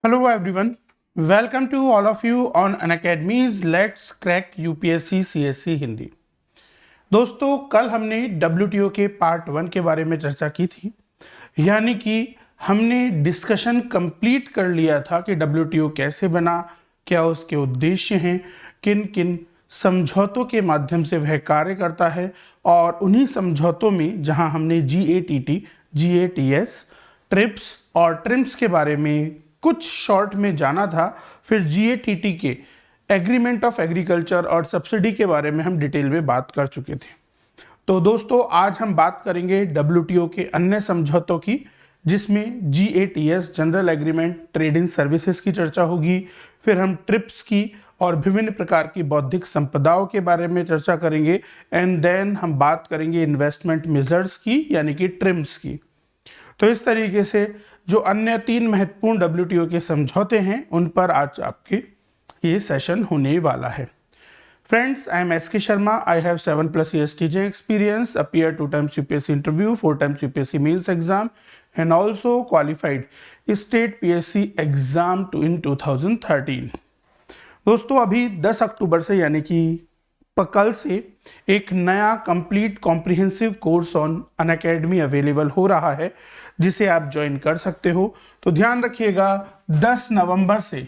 Hello everyone, welcome to all of you on Unacademy's Let's Crack UPSC CSC Hindi. दोस्तों कल हमने WTO के part 1 के बारे में चर्चा की थी, यानी कि हमने डिस्कशन कंप्लीट कर लिया था कि WTO कैसे बना, क्या उसके उद्देश्य हैं, किन किन समझौतों के माध्यम से वह कार्य करता है और उन्हीं समझौतों में जहां हमने GATT, GATS, ट्रिप्स और ट्रिम्स के बारे में कुछ शॉर्ट में जाना था, फिर GATT के एग्रीमेंट ऑफ एग्रीकल्चर और सब्सिडी के बारे में हम डिटेल में बात कर चुके थे। तो दोस्तों आज हम बात करेंगे WTO के अन्य समझौतों की, जिसमें GATS general agreement trade in services की चर्चा होगी। फिर हम ट्रिप्स की और विभिन्न प्रकार की बौद्धिक संपदाओं के बारे में चर्चा करेंगे एंड देन हम बात करेंगे इन्वेस्टमेंट मेजर्स की, यानी कि ट्रिम्स की। तो इस तरीके से जो अन्य 3 महत्वपूर्ण WTO के समझौते हैं उन पर आज आपके ये सेशन होने वाला है। Friends, I am SK Sharma. I have 7+ years teaching experience, appeared 2 times UPSC interview, 4 times UPSC means exam, and also qualified state PSC exam in 2013. दोस्तों अभी 10 अक्टूबर से यानी कि कल से एक नया complete comprehensive course on Unacademy available हो रहा है, जिसे आप ज्वाइन कर सकते हो। तो ध्यान रखिएगा 10 नवंबर से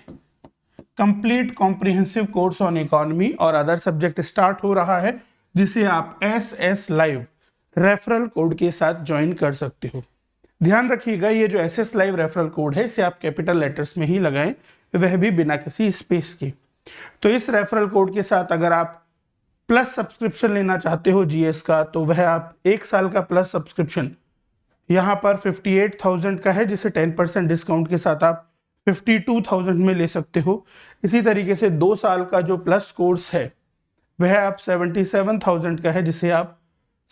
complete comprehensive course on economy और अदर सब्जेक्ट स्टार्ट हो रहा है, जिसे आप SS लाइव रेफरल कोड के साथ ज्वाइन कर सकते हो। ध्यान रखिएगा ये जो SS लाइव रेफरल कोड है इसे आप कैपिटल लेटर्स में ही लगाएं, वह भी बिना किसी स्पेस के। तो इस रेफरल कोड के साथ अगर आप प्लस सब्सक्रिप्शन लेना चाहते हो GS का, तो वह आप 1 साल का प्लस सब्सक्रिप्शन यहाँ पर 58,000 का है, जिसे 10% डिस्काउंट के साथ आप 52,000 में ले सकते हो। इसी तरीके से 2 साल का जो प्लस कोर्स है वह आप 77,000 का है, जिसे आप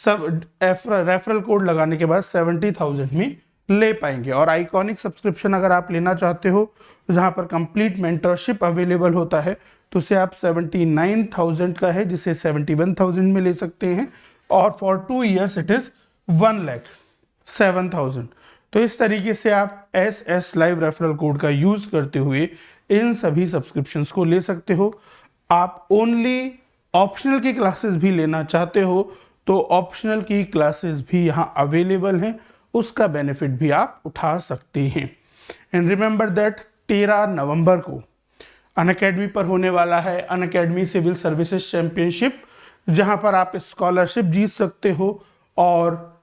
सब रेफरल कोड लगाने के बाद 70,000 में ले पाएंगे। और आइकॉनिक सब्सक्रिप्शन अगर आप लेना चाहते हो जहाँ पर कंप्लीट मेंटरशिप अवेलेबल होता है, तो उसे आप 79,000 का है, जिसे 71,000 में ले सकते हैं। और फॉर 2 years इट इज 1,07,000। तो इस तरीके से आप SS लाइव रेफरल कोड का यूज करते हुए इन सभी सब्सक्रिप्शंस को ले सकते हो। आप ओनली ऑप्शनल की क्लासेस भी लेना चाहते हो तो ऑप्शनल की क्लासेस भी यहाँ अवेलेबल हैं, उसका बेनिफिट भी आप उठा सकते हैं। एंड रिमेंबर दैट 13 नवंबर को अनअकैडमी पर होने वाला है अनअकैडमी सिविल सर्विसेज चैंपियनशिप, जहां पर आप स्कॉलरशिप जीत सकते हो और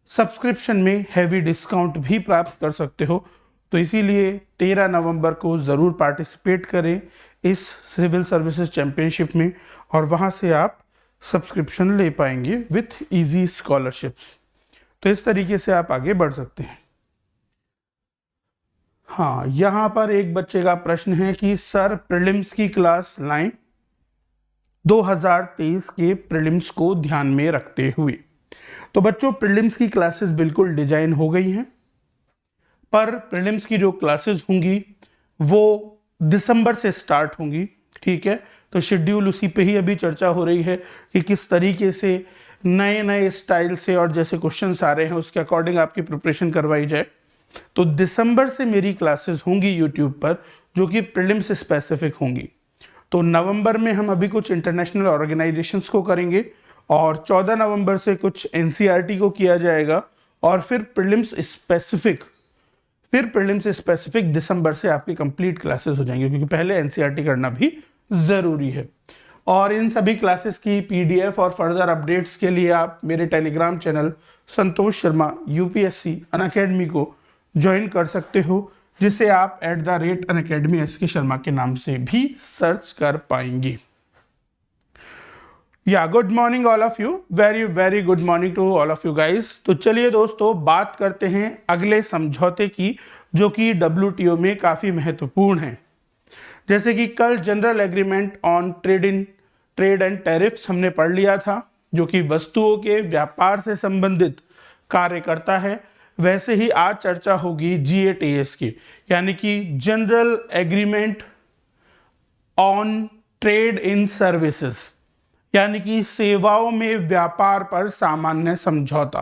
सब्सक्रिप्शन में हैवी डिस्काउंट भी प्राप्त कर सकते हो। तो इसीलिए 13 नवंबर को ज़रूर पार्टिसिपेट करें इस सिविल सर्विसेज चैंपियनशिप में, और वहां से आप सब्सक्रिप्शन ले पाएंगे विथ इजी स्कॉलरशिप्स। तो इस तरीके से आप आगे बढ़ सकते हैं। हाँ, यहाँ पर एक बच्चे का प्रश्न है कि सर प्रीलिम्स की क्लास लाइन 2023 के प्रीलिम्स को ध्यान में रखते हुए। तो बच्चों प्रीलिम्स की क्लासेस बिल्कुल डिजाइन हो गई हैं, पर प्रीलिम्स की जो क्लासेस होंगी वो दिसंबर से स्टार्ट होंगी। ठीक है, तो शेड्यूल उसी पे ही अभी चर्चा हो रही है कि किस तरीके से नए नए स्टाइल से और जैसे क्वेश्चंस आ रहे हैं उसके अकॉर्डिंग आपकी प्रिपरेशन करवाई जाए। तो दिसंबर से मेरी क्लासेस होंगी यूट्यूब पर, जो कि प्रीलिम्स स्पेसिफिक होंगी। तो नवंबर में हम अभी कुछ इंटरनेशनल ऑर्गेनाइजेशंस को करेंगे और 14 नवंबर से कुछ NCERT को किया जाएगा, और फिर प्रीलिम्स स्पेसिफिक दिसंबर से आपकी कंप्लीट क्लासेस हो जाएंगी, क्योंकि पहले NCERT करना भी ज़रूरी है। और इन सभी क्लासेस की PDF और फर्दर अपडेट्स के लिए आप मेरे Telegram channel Santosh Sharma UPSC Unacademy को ज्वाइन कर सकते हो, जिसे आप @Unacademy SK शर्मा के नाम से भी सर्च कर पाएंगे। या good morning all of you, very very good morning to all of you guys. तो चलिए दोस्तों बात करते हैं अगले समझौते की, जो कि WTO में काफ़ी महत्वपूर्ण है। जैसे कि कल general agreement on trade and tariffs हमने पढ़ लिया था, जो कि वस्तुओं के व्यापार से संबंधित कार्य करता है, वैसे ही आज चर्चा होगी GATS की, यानी कि general agreement on trade in services, यानी कि सेवाओं में व्यापार पर सामान्य समझौता।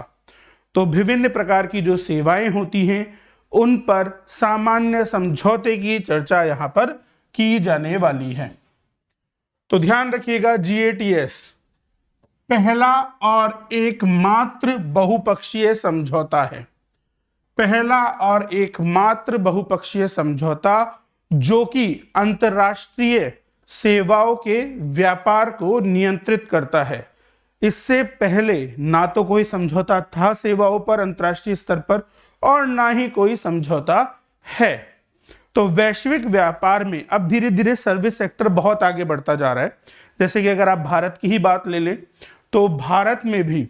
तो विभिन्न प्रकार की जो सेवाएं होती हैं उन पर सामान्य समझौते की चर्चा यहां पर की जाने वाली है। तो ध्यान रखिएगा, GATS पहला और एकमात्र बहुपक्षीय समझौता है, पहला और एकमात्र बहुपक्षीय समझौता जो कि अंतर्राष्ट्रीय सेवाओं के व्यापार को नियंत्रित करता है। इससे पहले ना तो कोई समझौता था सेवाओं पर अंतर्राष्ट्रीय स्तर पर और ना ही कोई समझौता है। तो वैश्विक व्यापार में अब धीरे धीरे सर्विस सेक्टर बहुत आगे बढ़ता जा रहा है। जैसे कि अगर आप भारत की ही बात ले लें तो भारत में भी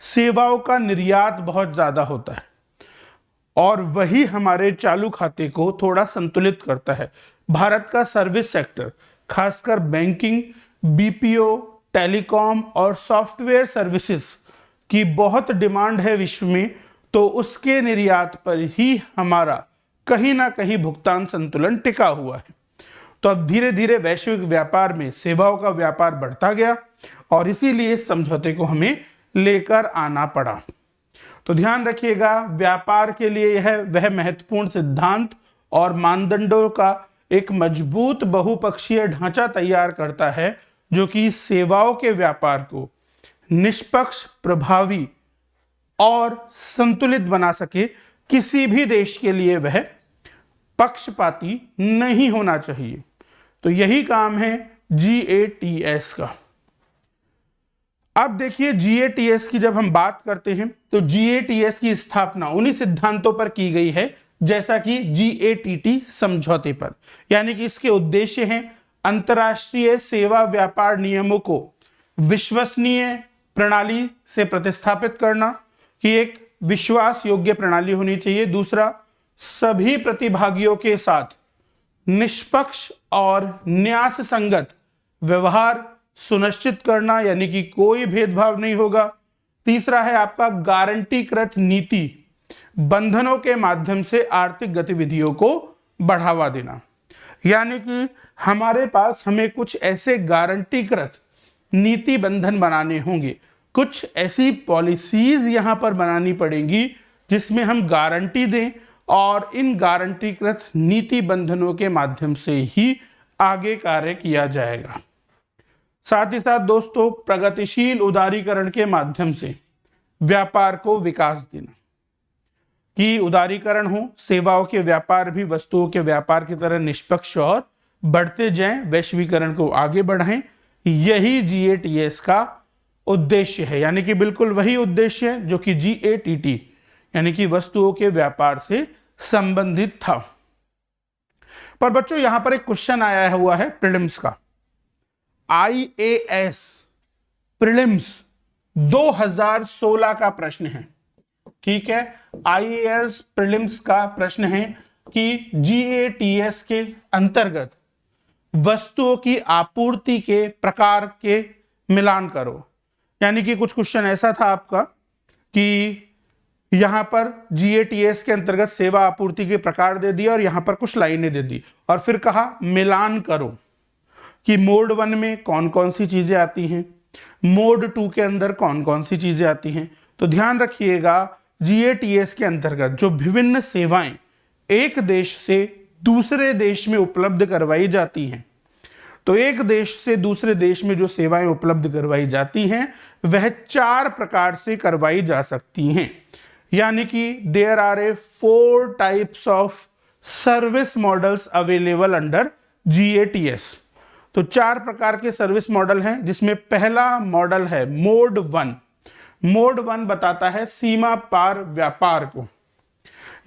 सेवाओं का निर्यात बहुत ज्यादा होता है और वही हमारे चालू खाते को थोड़ा संतुलित करता है। भारत का सर्विस सेक्टर खासकर बैंकिंग, BPO, टेलीकॉम और सॉफ्टवेयर सर्विसेज की बहुत डिमांड है विश्व में, तो उसके निर्यात पर ही हमारा कहीं ना कहीं भुगतान संतुलन टिका हुआ है। तो अब धीरे धीरे वैश्विक व्यापार में सेवाओं का व्यापार बढ़ता गया और इसीलिए इस समझौते को हमें लेकर आना पड़ा। तो ध्यान रखिएगा, व्यापार के लिए यह वह महत्वपूर्ण सिद्धांत और मानदंडों का एक मजबूत बहुपक्षीय ढांचा तैयार करता है जो कि सेवाओं के व्यापार को निष्पक्ष, प्रभावी और संतुलित बना सके। किसी भी देश के लिए वह पक्षपाती नहीं होना चाहिए। तो यही काम है GATS का। अब देखिए, GATS की जब हम बात करते हैं तो GATS की स्थापना उन्हीं सिद्धांतों पर की गई है जैसा कि GATT समझौते पर। यानी कि इसके उद्देश्य हैं अंतर्राष्ट्रीय सेवा व्यापार नियमों को विश्वसनीय प्रणाली से प्रतिस्थापित करना, कि एक विश्वास योग्य प्रणाली होनी चाहिए। दूसरा, सभी प्रतिभागियों के साथ निष्पक्ष और न्याय संगत व्यवहार सुनिश्चित करना, यानी कि कोई भेदभाव नहीं होगा। तीसरा है आपका गारंटीकृत नीति, बंधनों के माध्यम से आर्थिक गतिविधियों को बढ़ावा देना। यानी कि हमारे पास हमें कुछ ऐसे गारंटीकृत नीति बंधन बनाने होंगे, कुछ ऐसी पॉलिसीज यहां पर बनानी पड़ेंगी जिसमें हम गारंटी दें और इन गारंटीकृत नीति बंधनों के माध्यम से ही आगे कार्य किया जाएगा। साथ ही साथ दोस्तों, प्रगतिशील उदारीकरण के माध्यम से व्यापार को विकास देना, कि उदारीकरण हो, सेवाओं के व्यापार भी वस्तुओं के व्यापार की तरह निष्पक्ष और बढ़ते जाएं, वैश्वीकरण को आगे बढ़ाएं। यही GATS का उद्देश्य है, यानी कि बिल्कुल वही उद्देश्य है जो कि GATT यानी कि वस्तुओं के व्यापार से संबंधित था। पर बच्चों, यहां पर एक क्वेश्चन आया हुआ है प्रीलिम्स का, IAS प्रीलिम्स 2016 का प्रश्न है। ठीक है, IAS प्रीलिम्स का प्रश्न है कि GATS के अंतर्गत वस्तुओं की आपूर्ति के प्रकार के मिलान करो। यानी कि कुछ क्वेश्चन ऐसा था आपका कि यहां पर GATS के अंतर्गत सेवा आपूर्ति के प्रकार दे दिया और यहां पर कुछ लाइनें दे दी और फिर कहा मिलान करो कि मोड 1 में कौन कौन सी चीजें आती हैं, मोड 2 के अंदर कौन कौन सी चीजें आती हैं। तो ध्यान रखिएगा, GATS के अंतर्गत जो विभिन्न सेवाएं एक देश से दूसरे देश में उपलब्ध करवाई जाती हैं, तो एक देश से दूसरे देश में जो सेवाएं उपलब्ध करवाई जाती हैं वह 4 प्रकार से करवाई जा सकती हैं। यानी कि there are 4 types of service models available under GATS। तो 4 प्रकार के सर्विस मॉडल हैं, जिसमें पहला मॉडल है मोड 1। मोड 1 बताता है सीमा पार व्यापार को,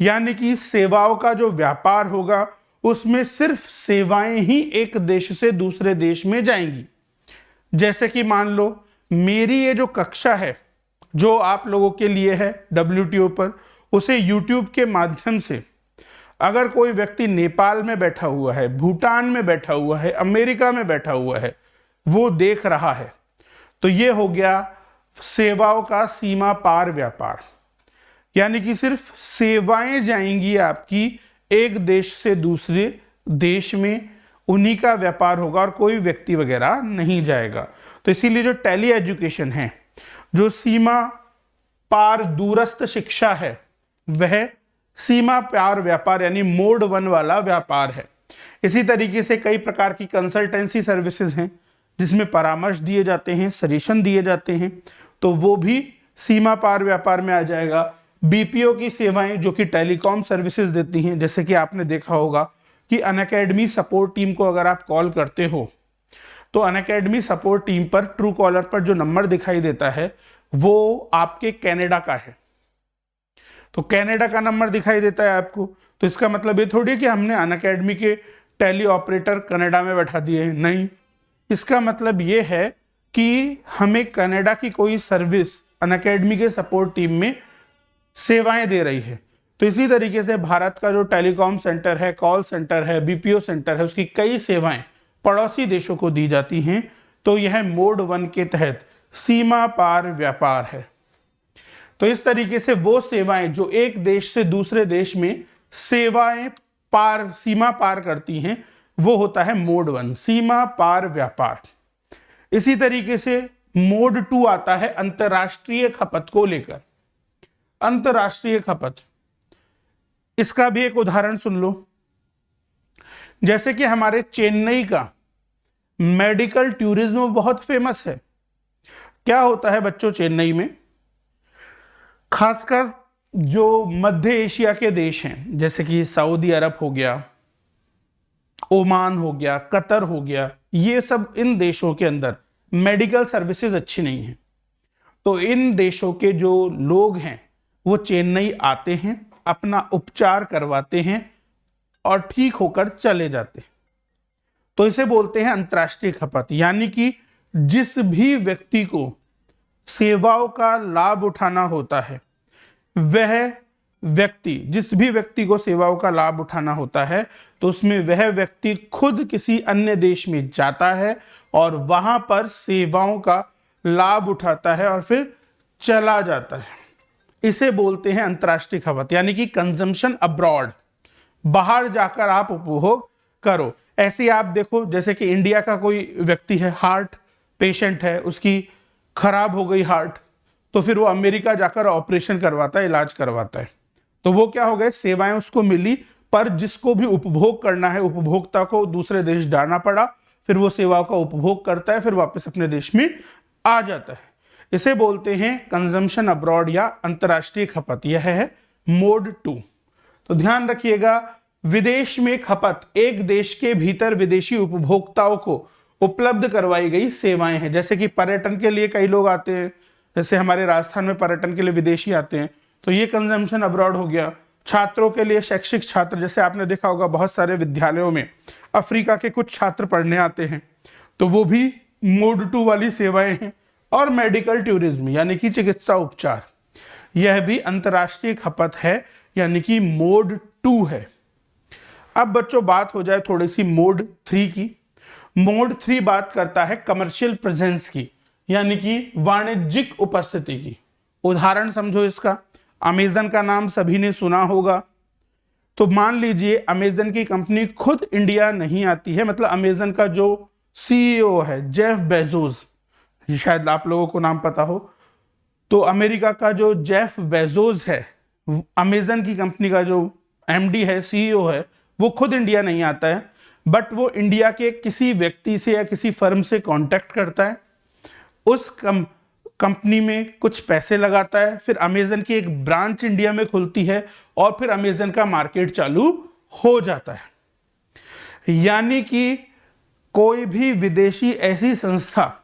यानी कि सेवाओं का जो व्यापार होगा उसमें सिर्फ सेवाएं ही एक देश से दूसरे देश में जाएंगी। जैसे कि मान लो मेरी ये जो कक्षा है जो आप लोगों के लिए है WTO पर, उसे YouTube के माध्यम से अगर कोई व्यक्ति नेपाल में बैठा हुआ है, भूटान में बैठा हुआ है, अमेरिका में बैठा हुआ है, वो देख रहा है, तो ये हो गया सेवाओं का सीमा पार व्यापार। यानी कि सिर्फ सेवाएं जाएंगी आपकी एक देश से दूसरे देश में, उन्हीं का व्यापार होगा और कोई व्यक्ति वगैरह नहीं जाएगा। तो इसीलिए जो टेली एजुकेशन है, जो सीमा पार दूरस्थ शिक्षा है, वह सीमा पार व्यापार यानी मोड 1 वाला व्यापार है। इसी तरीके से कई प्रकार की कंसल्टेंसी सर्विसेज हैं जिसमें परामर्श दिए जाते हैं, सजेशन दिए जाते हैं, तो वो भी सीमा पार व्यापार में आ जाएगा। बीपीओ की सेवाएं जो कि टेलीकॉम सर्विसेज देती हैं, जैसे कि आपने देखा होगा कि अनअकैडमी सपोर्ट टीम को अगर आप कॉल करते हो तो अनअकैडमी सपोर्ट टीम पर ट्रू कॉलर पर जो नंबर दिखाई देता है वो आपके कनाडा का है, तो कनाडा का नंबर दिखाई देता है आपको, तो इसका मतलब ये थोड़ी है कि हमने अनअकैडमी के टेली ऑपरेटर कनाडा में बैठा दिए हैं, नहीं। इसका मतलब ये है कि हमें कनाडा की कोई सर्विस अनअकैडमी के सपोर्ट टीम में सेवाएं दे रही है। तो इसी तरीके से भारत का जो टेलीकॉम सेंटर है, कॉल सेंटर है, बीपीओ सेंटर है, उसकी कई सेवाएं पड़ोसी देशों को दी जाती हैं, तो यह मोड 1 के तहत सीमा पार व्यापार है। तो इस तरीके से वो सेवाएं जो एक देश से दूसरे देश में सेवाएं सीमा पार करती हैं, वो होता है मोड 1 सीमा पार व्यापार। इसी तरीके से मोड 2 आता है अंतरराष्ट्रीय खपत को लेकर। अंतरराष्ट्रीय खपत, इसका भी एक उदाहरण सुन लो। जैसे कि हमारे चेन्नई का मेडिकल टूरिज्म बहुत फेमस है। क्या होता है बच्चों चेन्नई में, खासकर जो मध्य एशिया के देश हैं, जैसे कि सऊदी अरब हो गया, ओमान हो गया, कतर हो गया, ये सब इन देशों के अंदर मेडिकल सर्विसेज अच्छी नहीं है। तो इन देशों के जो लोग हैं वो चेन्नई आते हैं, अपना उपचार करवाते हैं और ठीक होकर चले जाते हैं। तो इसे बोलते हैं अंतर्राष्ट्रीय खपत, यानी कि जिस भी व्यक्ति को सेवाओं का लाभ उठाना होता है, जिस भी व्यक्ति को सेवाओं का लाभ उठाना होता है, तो उसमें वह व्यक्ति खुद किसी अन्य देश में जाता है और वहां पर सेवाओं का लाभ उठाता है और फिर चला जाता है। इसे बोलते हैं अंतर्राष्ट्रीय खपत, यानी कि कंजम्पशन अब्रॉड, बाहर जाकर आप उपभोग करो। ऐसे आप देखो, जैसे कि इंडिया का कोई व्यक्ति है, हार्ट पेशेंट है, उसकी खराब हो गई हार्ट, तो फिर वो अमेरिका जाकर ऑपरेशन करवाता है, इलाज करवाता है, तो वो क्या हो गए, सेवाएं उसको मिली, पर जिसको भी उपभोग करना है, उपभोक्ता को दूसरे देश जाना पड़ा, फिर वो सेवाओं का उपभोग करता है, फिर वापस अपने देश में आ जाता है। इसे बोलते हैं कंजम्पशन अब्रॉड या अंतरराष्ट्रीय खपत। यह है मोड 2। तो ध्यान रखिएगा, विदेश में खपत एक देश के भीतर विदेशी उपभोक्ताओं को उपलब्ध करवाई गई सेवाएं हैं। जैसे कि पर्यटन के लिए कई लोग आते हैं, जैसे हमारे राजस्थान में पर्यटन के लिए विदेशी आते हैं, तो ये कंजम्पशन अब्रॉड हो गया। छात्रों के लिए शैक्षिक छात्र, जैसे आपने देखा होगा बहुत सारे विद्यालयों में अफ्रीका के कुछ छात्र पढ़ने आते हैं, तो वो भी मोड 2 वाली सेवाएं हैं। और मेडिकल टूरिज्म यानी कि चिकित्सा उपचार, यह भी अंतर्राष्ट्रीय खपत है, यानी कि मोड 2 है। अब बच्चों बात हो जाए थोड़ी सी मोड 3 की। मोड 3 बात करता है कमर्शियल प्रेजेंस की, यानी कि वाणिज्यिक उपस्थिति की। उदाहरण समझो इसका, अमेजन का नाम सभी ने सुना होगा। तो मान लीजिए अमेजन की कंपनी खुद इंडिया नहीं आती है, मतलब अमेजन का जो सीईओ है जेफ बेजोस, शायद आप लोगों को नाम पता हो, तो अमेरिका का जो जेफ बेजोस है, अमेजन की कंपनी का जो एमडी है, सीईओ है, वो खुद इंडिया नहीं आता है, बट वो इंडिया के किसी व्यक्ति से या किसी फर्म से कांटेक्ट करता है, उस कंपनी में कुछ पैसे लगाता है, फिर अमेजन की एक ब्रांच इंडिया में खुलती है और फिर अमेजन का मार्केट चालू हो जाता है। यानी कि कोई भी विदेशी ऐसी संस्था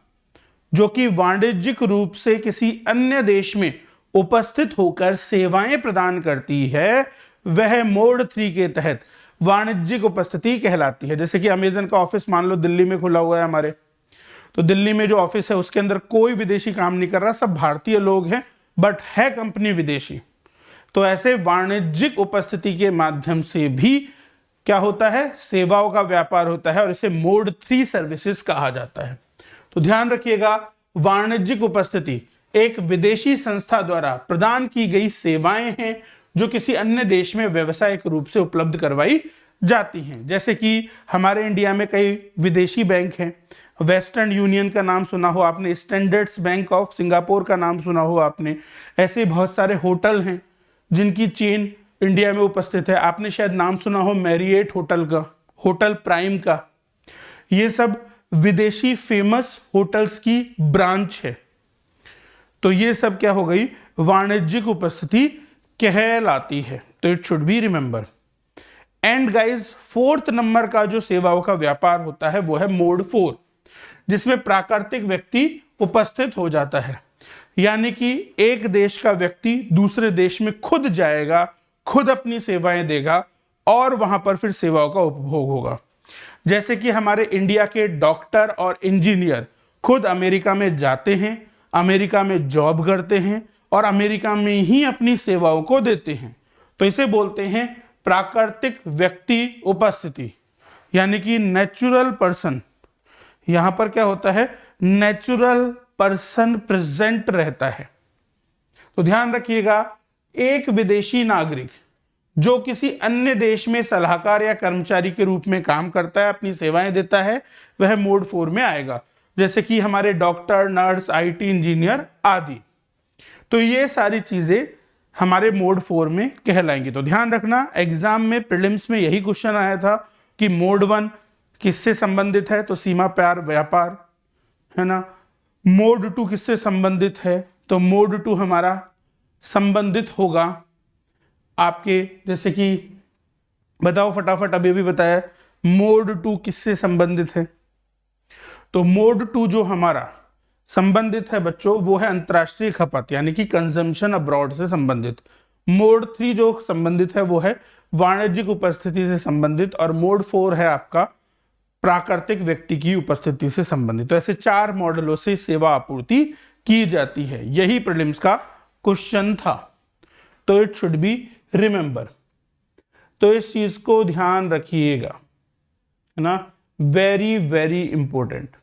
जो कि वाणिज्यिक रूप से किसी अन्य देश में उपस्थित होकर सेवाएं प्रदान करती है, वह मोड 3 के तहत वाणिज्यिक उपस्थिति कहलाती है। जैसे कि अमेजन का ऑफिस मान लो दिल्ली में खुला हुआ है हमारे, तो दिल्ली में जो ऑफिस है उसके अंदर कोई विदेशी काम नहीं कर रहा, सब भारतीय लोग हैं, बट है कंपनी विदेशी। तो ऐसे वाणिज्यिक उपस्थिति के माध्यम से भी क्या होता है, सेवाओं का व्यापार होता है, और इसे मोड 3 सर्विसेज कहा जाता है। तो ध्यान रखिएगा, वाणिज्यिक उपस्थिति एक विदेशी संस्था द्वारा प्रदान की गई सेवाएं हैं जो किसी अन्य देश में व्यवसायिक रूप से उपलब्ध करवाई जाती हैं। जैसे कि हमारे इंडिया में कई विदेशी बैंक हैं, वेस्टर्न यूनियन का नाम सुना हो आपने, स्टैंडर्ड्स बैंक ऑफ सिंगापुर का नाम सुना हो आपने। ऐसे बहुत सारे होटल हैं जिनकी चेन इंडिया में उपस्थित है। आपने शायद नाम सुना हो मैरिएट होटल का, होटल प्राइम का। ये सब विदेशी फेमस होटल्स की ब्रांच है। तो ये सब क्या हो गई, वाणिज्यिक उपस्थिति कहलाती है। तो it should be remember. And guys, 4th number का जो सेवाओं का व्यापार होता है वो है मोड 4, जिसमें प्राकृतिक व्यक्ति उपस्थित हो जाता है। यानी कि एक देश का व्यक्ति दूसरे देश में खुद जाएगा, खुद अपनी सेवाएं देगा और वहां पर फिर सेवाओं का उपभोग होगा। जैसे कि हमारे इंडिया के डॉक्टर और इंजीनियर खुद अमेरिका में जाते हैं, अमेरिका में जॉब करते हैं और अमेरिका में ही अपनी सेवाओं को देते हैं। तो इसे बोलते हैं प्राकृतिक व्यक्ति उपस्थिति, यानी कि नेचुरल पर्सन। यहां पर क्या होता है, नेचुरल पर्सन प्रेजेंट रहता है। तो ध्यान रखिएगा, एक विदेशी नागरिक जो किसी अन्य देश में सलाहकार या कर्मचारी के रूप में काम करता है, अपनी सेवाएं देता है, वह मोड 4 में आएगा। जैसे कि हमारे डॉक्टर, नर्स, आईटी इंजीनियर आदि। तो ये सारी चीजें हमारे मोड 4 में कहलाएंगी। तो ध्यान रखना, एग्जाम में प्रीलिम्स में यही क्वेश्चन आया था कि मोड 1 किससे संबंधित है, तो सीमा पार व्यापार है ना। मोड 2 किससे संबंधित है, तो मोड 2 हमारा संबंधित होगा आपके, जैसे कि बताओ फटाफट, अभी बताया मोड 2 किससे संबंधित है। तो मोड 2 जो हमारा संबंधित है बच्चों, वो है अंतरराष्ट्रीय खपत, यानी कि कंजम्पशन अब्रॉड से संबंधित। मोड 3 जो संबंधित है वो है वाणिज्यिक उपस्थिति से संबंधित, और मोड 4 है आपका प्राकृतिक व्यक्ति की उपस्थिति से संबंधित। तो ऐसे 4 मॉडलों से सेवा आपूर्ति की जाती है। यही प्रीलिम्स का क्वेश्चन था। तो इट शुड बी रिमेंबर। तो इस चीज को ध्यान रखिएगा, है ना, वेरी वेरी इंपॉर्टेंट।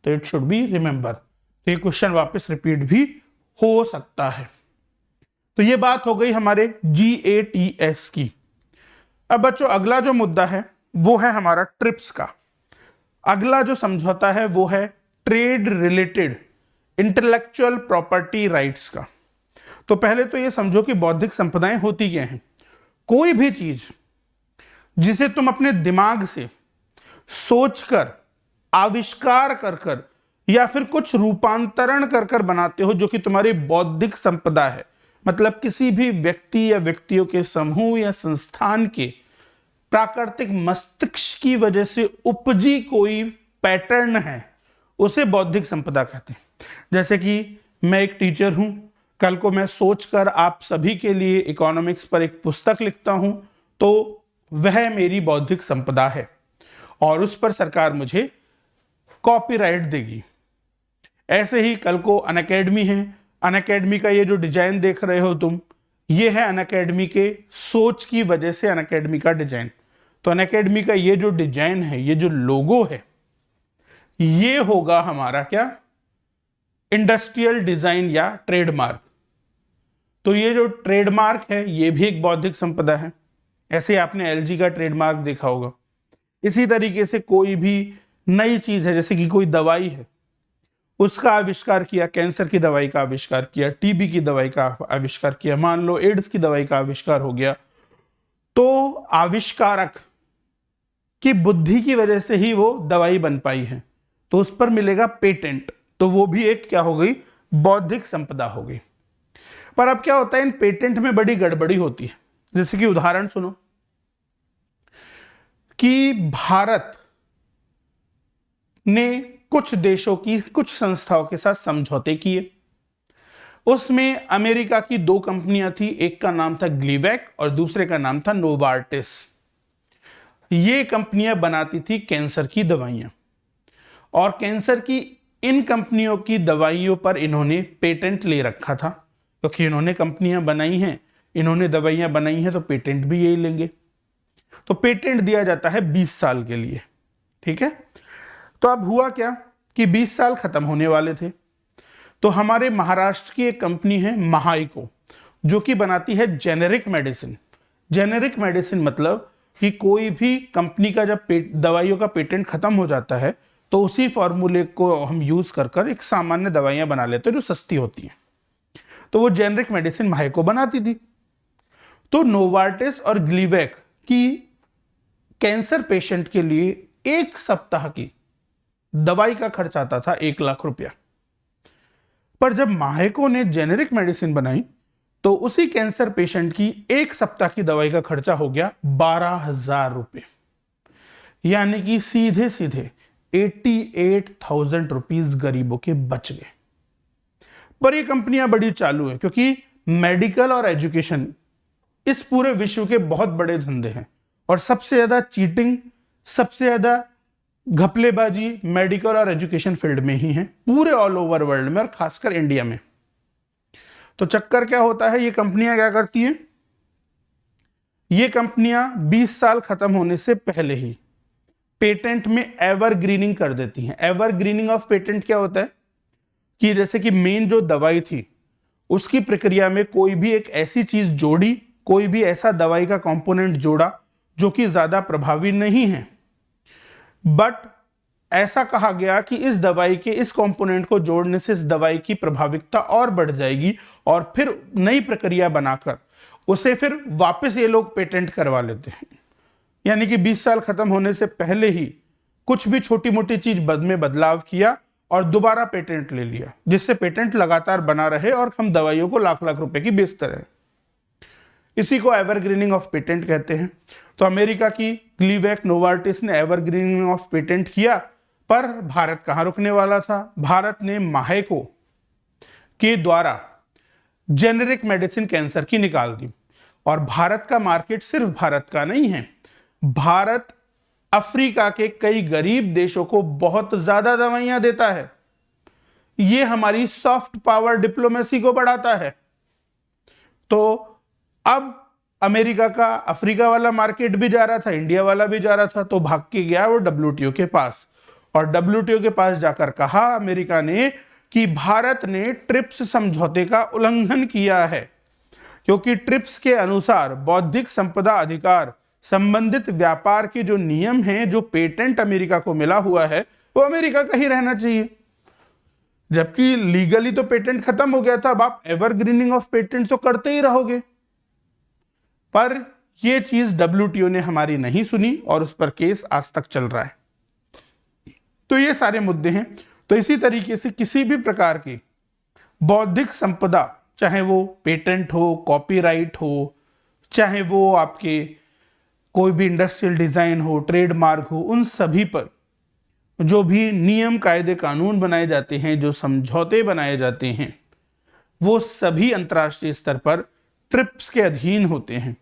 तो इट शुड बी रिमेंबर। तो ये क्वेश्चन वापस रिपीट भी हो सकता है। तो ये बात हो गई हमारे GATS की। अब बच्चों अगला जो मुद्दा है वो है हमारा ट्रिप्स का। अगला जो समझौता है वो है trade related intellectual property rights का। तो पहले तो ये समझो कि बौद्धिक संपदाएं होती क्या हैं। कोई भी चीज जिसे तुम अपने दिमाग से सोचकर, आविष्कार कर या फिर कुछ रूपांतरण कर बनाते हो, जो कि तुम्हारी बौद्धिक संपदा है, मतलब किसी भी व्यक्ति या व्यक्तियों के समूह या संस्थान के प्राकृतिक मस्तिष्क की वजह से उपजी कोई पैटर्न है, उसे बौद्धिक संपदा कहते हैं। जैसे कि मैं एक टीचर हूं, कल को मैं सोचकर आप सभी के लिए इकोनॉमिक्स पर एक पुस्तक लिखता हूं, तो वह मेरी बौद्धिक संपदा है और उस पर सरकार मुझे कॉपीराइट देगी। ऐसे ही कल को अनअकैडमी है, अनअकैडमी का ये जो डिजाइन देख रहे हो तुम, ये है अनअकैडमी के सोच की वजह से अनअकैडमी का डिजाइन। तो अनअकैडमी का ये जो डिजाइन है, ये जो लोगो है, ये होगा हमारा क्या, इंडस्ट्रियल डिजाइन या ट्रेडमार्क। तो ये जो ट्रेडमार्क है ये भी एक बौद्धिक संपदा है। ऐसे आपने LG का ट्रेडमार्क देखा होगा। इसी तरीके से कोई भी नई चीज है, जैसे कि कोई दवाई है, उसका आविष्कार किया, कैंसर की दवाई का आविष्कार किया, TB की दवाई का आविष्कार किया, मान लो एड्स की दवाई का आविष्कार हो गया, तो आविष्कारक की बुद्धि की वजह से ही वो दवाई बन पाई है, तो उस पर मिलेगा पेटेंट। तो वो भी एक क्या हो गई, बौद्धिक संपदा हो गई। पर अब क्या होता है, इन पेटेंट में बड़ी गड़बड़ी होती है। जैसे कि उदाहरण सुनो कि भारत ने कुछ देशों की कुछ संस्थाओं के साथ समझौते किए। उसमें अमेरिका की 2 कंपनियां थी, एक का नाम था ग्लीवैक और दूसरे का नाम था नोवार्टिस। ये कंपनियां बनाती थी कैंसर की दवाइयां, और कैंसर की इन कंपनियों की दवाइयों पर इन्होंने पेटेंट ले रखा था, क्योंकि इन्होंने कंपनियां बनाई हैं, इन्होंने दवाइयां बनाई हैं, तो पेटेंट भी यही लेंगे। तो पेटेंट दिया जाता है 20 साल के लिए, ठीक है। तो अब हुआ क्या कि 20 साल खत्म होने वाले थे, तो हमारे महाराष्ट्र की एक कंपनी है महाइको, जो कि बनाती है जेनेरिक मेडिसिन। जेनेरिक मेडिसिन मतलब कि कोई भी कंपनी का जब दवाइयों का पेटेंट खत्म हो जाता है, तो उसी फॉर्मूले को हम यूज कर एक सामान्य दवाइयां बना लेते हैं जो सस्ती होती हैं। तो वो जेनेरिक मेडिसिन महाइको बनाती थी। तो नोवार्टिस और ग्लीवेक की कैंसर पेशेंट के लिए 1 सप्ताह की दवाई का खर्च आता था 1 लाख रुपया। पर जब माहेको ने जेनेरिक मेडिसिन बनाई तो उसी कैंसर पेशेंट की 1 सप्ताह की दवाई का खर्चा हो गया 12,000 रुपये, यानी कि सीधे सीधे 88,000 रुपीज गरीबों के बच गए। पर ये कंपनियां बड़ी चालू है, क्योंकि मेडिकल और एजुकेशन इस पूरे विश्व के बहुत बड़े धंधे हैं और सबसे ज्यादा चीटिंग, सबसे ज्यादा घपलेबाजी मेडिकल और एजुकेशन फील्ड में ही है, पूरे ऑल ओवर वर्ल्ड में और खासकर इंडिया में। तो चक्कर क्या होता है, ये कंपनियां क्या करती हैं, ये कंपनियां 20 साल खत्म होने से पहले ही पेटेंट में एवरग्रीनिंग कर देती हैं। एवरग्रीनिंग ऑफ पेटेंट क्या होता है कि जैसे कि मेन जो दवाई थी उसकी प्रक्रिया में कोई भी एक ऐसी चीज जोड़ी, कोई भी ऐसा दवाई का कंपोनेंट जोड़ा जो कि ज्यादा प्रभावी नहीं है, बट ऐसा कहा गया कि इस दवाई के इस कंपोनेंट को जोड़ने से इस दवाई की प्रभाविकता और बढ़ जाएगी, और फिर नई प्रक्रिया बनाकर उसे फिर वापस ये लोग पेटेंट करवा लेते हैं। यानी कि 20 साल खत्म होने से पहले ही कुछ भी छोटी मोटी चीज में बदलाव किया और दोबारा पेटेंट ले लिया, जिससे पेटेंट लगातार बना रहे और हम दवाइयों को लाख लाख रुपए की बेचते रहे। इसी को एवरग्रीनिंग ऑफ पेटेंट कहते हैं। तो अमेरिका की ग्लीवेक नोवार्टिस ने एवरग्रीनिंग ऑफ पेटेंट किया, पर भारत कहां रुकने वाला था। भारत ने माहेको के द्वारा जेनेरिक मेडिसिन कैंसर की निकाल दी, और भारत का मार्केट सिर्फ भारत का नहीं है, भारत अफ्रीका के कई गरीब देशों को बहुत ज्यादा दवाइयां देता है। यह हमारी सॉफ्ट पावर डिप्लोमेसी को बढ़ाता है। तो अब अमेरिका का अफ्रीका वाला मार्केट भी जा रहा था, इंडिया वाला भी जा रहा था, तो भाग के गया वो WTO के पास, और WTO के पास जाकर कहा अमेरिका ने कि भारत ने ट्रिप्स समझौते का उल्लंघन किया है, क्योंकि ट्रिप्स के अनुसार बौद्धिक संपदा अधिकार संबंधित व्यापार के जो नियम हैं, जो पेटेंट अमेरिका को मिला हुआ है, वो अमेरिका का ही रहना चाहिए। जबकि लीगली तो पेटेंट खत्म हो गया था, अब आप एवरग्रीनिंग ऑफ पेटेंट तो करते ही रहोगे। पर यह चीज WTO ने हमारी नहीं सुनी और उस पर केस आज तक चल रहा है। तो ये सारे मुद्दे हैं। तो इसी तरीके से किसी भी प्रकार की बौद्धिक संपदा, चाहे वो पेटेंट हो, कॉपीराइट हो, चाहे वो आपके कोई भी इंडस्ट्रियल डिजाइन हो, ट्रेडमार्क हो, उन सभी पर जो भी नियम कायदे कानून बनाए जाते हैं, जो समझौते बनाए जाते हैं, वो सभी अंतर्राष्ट्रीय स्तर पर ट्रिप्स के अधीन होते हैं।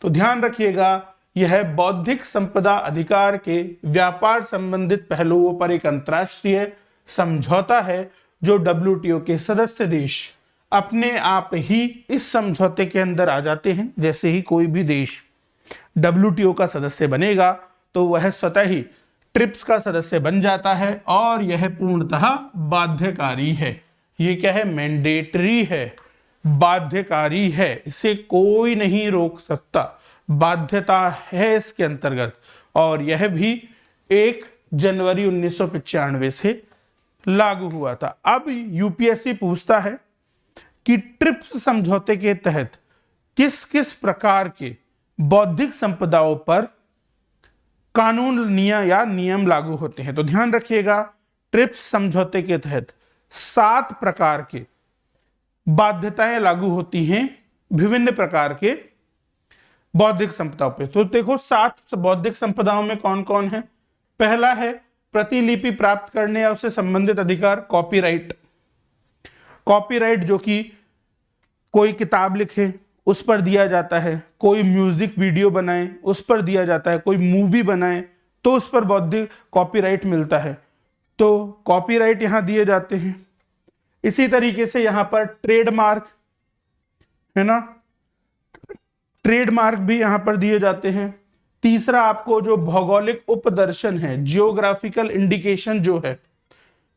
तो ध्यान रखिएगा, यह बौद्धिक संपदा अधिकार के व्यापार संबंधित पहलुओं पर एक अंतर्राष्ट्रीय समझौता है, जो WTO के सदस्य देश अपने आप ही इस समझौते के अंदर आ जाते हैं। जैसे ही कोई भी देश WTO का सदस्य बनेगा तो वह स्वतः ही ट्रिप्स का सदस्य बन जाता है, और यह पूर्णतः बाध्यकारी है। ये क्या है, मैंडेटरी है, बाध्यकारी है, इसे कोई नहीं रोक सकता, बाध्यता है इसके अंतर्गत। और यह भी 1 जनवरी 1995 से लागू हुआ था। अब UPSC पूछता है कि ट्रिप्स समझौते के तहत किस किस प्रकार के बौद्धिक संपदाओं पर कानून या नियम लागू होते हैं। तो ध्यान रखिएगा, ट्रिप्स समझौते के तहत 7 प्रकार के बाध्यताएं लागू होती हैं विभिन्न प्रकार के बौद्धिक संपदाओं पे। तो देखो 7 बौद्धिक संपदाओं में कौन कौन है। पहला है प्रतिलिपि प्राप्त करने या उससे संबंधित अधिकार, कॉपीराइट। कॉपीराइट जो कि कोई किताब लिखे उस पर दिया जाता है, कोई म्यूजिक वीडियो बनाए उस पर दिया जाता है, कोई मूवी बनाए तो उस पर बौद्धिक कॉपीराइट मिलता है। तो कॉपीराइट यहां दिए जाते हैं। इसी तरीके से यहां पर ट्रेडमार्क है ना, ट्रेडमार्क भी यहां पर दिए जाते हैं। तीसरा आपको जो भौगोलिक उपदर्शन है, जियोग्राफिकल इंडिकेशन जो है,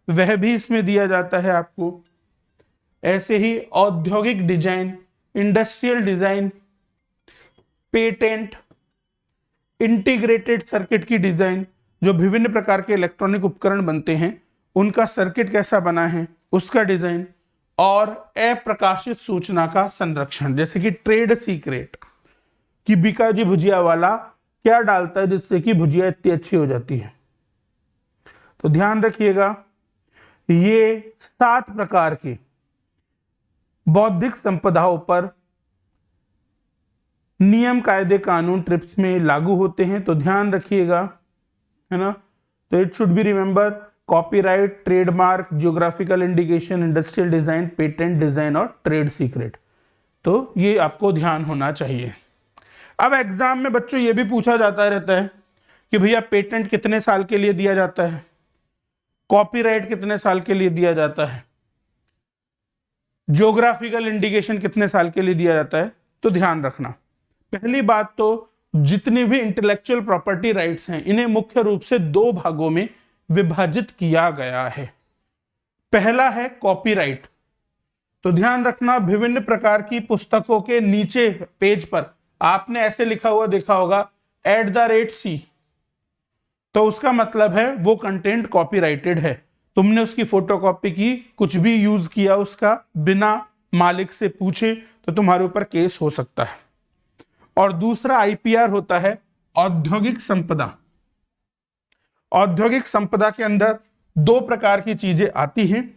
वह भी इसमें दिया जाता है आपको। ऐसे ही औद्योगिक design, industrial design, patent, integrated circuit की डिजाइन, जो विभिन्न प्रकार के इलेक्ट्रॉनिक उपकरण बनते हैं उनका सर्किट कैसा बना है उसका डिजाइन, और अप्रकाशित सूचना का संरक्षण, जैसे कि ट्रेड सीक्रेट। कि बीकाजी भुजिया वाला क्या डालता है जिससे कि भुजिया इतनी अच्छी हो जाती है। तो ध्यान रखिएगा, ये 7 प्रकार की बौद्धिक संपदाओं पर नियम, कायदे, कानून ट्रिप्स में लागू होते हैं। तो ध्यान रखिएगा, है ना। तो it should be remember copyright, trademark, geographical indication, industrial design, patent, design और ट्रेड सीक्रेट। तो ये आपको ध्यान होना चाहिए। अब एग्जाम में बच्चों ये भी पूछा जाता रहता है कि भैया पेटेंट कितने साल के लिए दिया जाता है, कॉपीराइट कितने साल के लिए दिया जाता है, जियोग्राफिकल इंडिकेशन कितने साल के लिए दिया जाता है। तो ध्यान रखना, पहली बात तो जितनी भी इंटेलेक्चुअल प्रॉपर्टी राइट्स हैं इन्हें मुख्य रूप से 2 भागों में विभाजित किया गया है। पहला है कॉपीराइट। तो ध्यान रखना, विभिन्न प्रकार की पुस्तकों के नीचे पेज पर आपने ऐसे लिखा हुआ देखा होगा @C, तो उसका मतलब है वो कंटेंट कॉपीराइटेड है। तुमने उसकी फोटोकॉपी की, कुछ भी यूज किया उसका बिना मालिक से पूछे, तो तुम्हारे ऊपर केस हो सकता है। और दूसरा IPR होता है औद्योगिक संपदा। औद्योगिक संपदा के अंदर 2 प्रकार की चीजें आती हैं।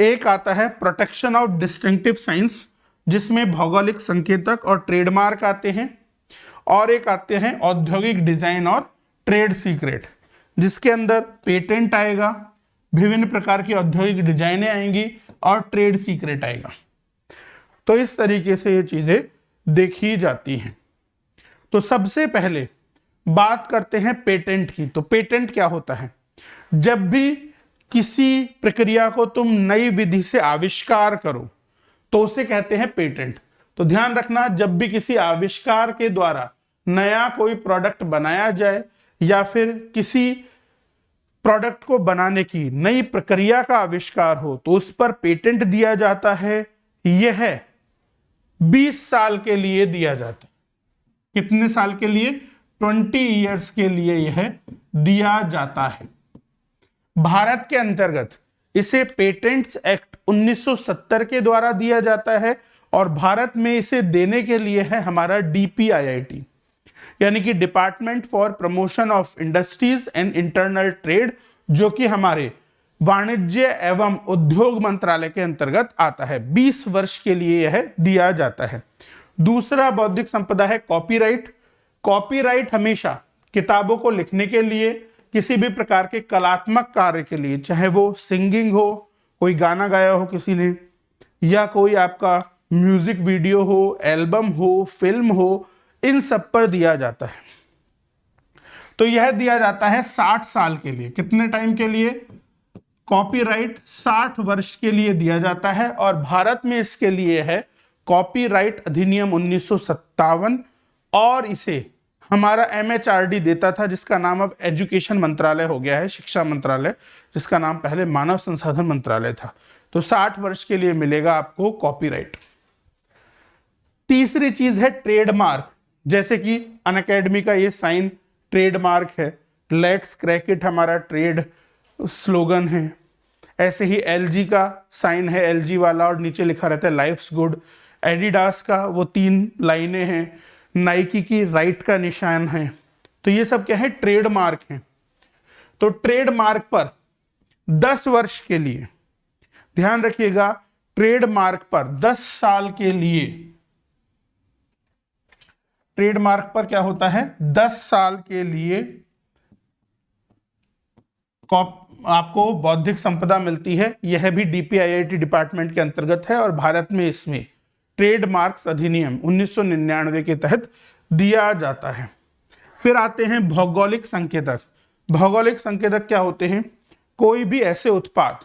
एक आता है प्रोटेक्शन ऑफ डिस्टिंक्टिव साइंस, जिसमें भौगोलिक संकेतक और ट्रेडमार्क आते हैं, और एक आते हैं औद्योगिक डिजाइन और ट्रेड सीक्रेट, जिसके अंदर पेटेंट आएगा, विभिन्न प्रकार की औद्योगिक डिजाइनें आएंगी और ट्रेड सीक्रेट आएगा। तो इस तरीके से ये चीजें देखी जाती हैं। तो सबसे पहले बात करते हैं पेटेंट की। तो पेटेंट क्या होता है? जब भी किसी प्रक्रिया को तुम नई विधि से आविष्कार करो तो उसे कहते हैं पेटेंट। तो ध्यान रखना, जब भी किसी आविष्कार के द्वारा नया कोई प्रोडक्ट बनाया जाए या फिर किसी प्रोडक्ट को बनाने की नई प्रक्रिया का आविष्कार हो तो उस पर पेटेंट दिया जाता है। यह 20 साल के लिए दिया जाता है। कितने साल के लिए? 20 ईयर्स के लिए यह दिया जाता है। भारत के अंतर्गत इसे पेटेंट्स एक्ट 1970 के द्वारा दिया जाता है और भारत में इसे देने के लिए है हमारा DPIIT, यानी कि department for promotion of industries and internal trade, जो कि हमारे वाणिज्य एवं उद्योग मंत्रालय के अंतर्गत आता है। 20 वर्ष के लिए यह दिया जाता है। दूसरा बौद्धिक संपदा है कॉपीराइट। कॉपीराइट हमेशा किताबों को लिखने के लिए, किसी भी प्रकार के कलात्मक कार्य के लिए, चाहे वो सिंगिंग हो, कोई गाना गाया हो किसी ने, या कोई आपका म्यूजिक वीडियो हो, एल्बम हो, फिल्म हो, इन सब पर दिया जाता है। तो यह दिया जाता है 60 साल के लिए। कितने टाइम के लिए? कॉपीराइट 60 वर्ष के लिए दिया जाता है। और भारत में इसके लिए है कॉपीराइट अधिनियम 1957, और इसे हमारा MHRD देता था, जिसका नाम अब एजुकेशन मंत्रालय हो गया है, शिक्षा मंत्रालय, जिसका नाम पहले मानव संसाधन मंत्रालय था। तो 60 वर्ष के लिए मिलेगा आपको कॉपीराइट। तीसरी चीज है ट्रेडमार्क। जैसे कि अनअकैडमी का ये साइन ट्रेडमार्क है, लेट्स क्रैक इट हमारा ट्रेड स्लोगन है। ऐसे ही LG का साइन है, LG वाला, और नीचे लिखा रहता है लाइफ्स गुड। एडिडास का वो 3 लाइनें हैं, नाइकी की राइट का निशान है। तो ये सब क्या है? ट्रेडमार्क है। तो ट्रेडमार्क पर 10 वर्ष के लिए, ध्यान रखिएगा, ट्रेडमार्क पर 10 साल के लिए, ट्रेडमार्क पर क्या होता है? 10 साल के लिए आपको बौद्धिक संपदा मिलती है। यह भी DPIIT डिपार्टमेंट के अंतर्गत है और भारत में इसमें ट्रेडमार्क्स अधिनियम 1999 के तहत दिया जाता है। फिर आते हैं भौगोलिक संकेतक। भौगोलिक संकेतक क्या होते हैं? कोई भी ऐसे उत्पाद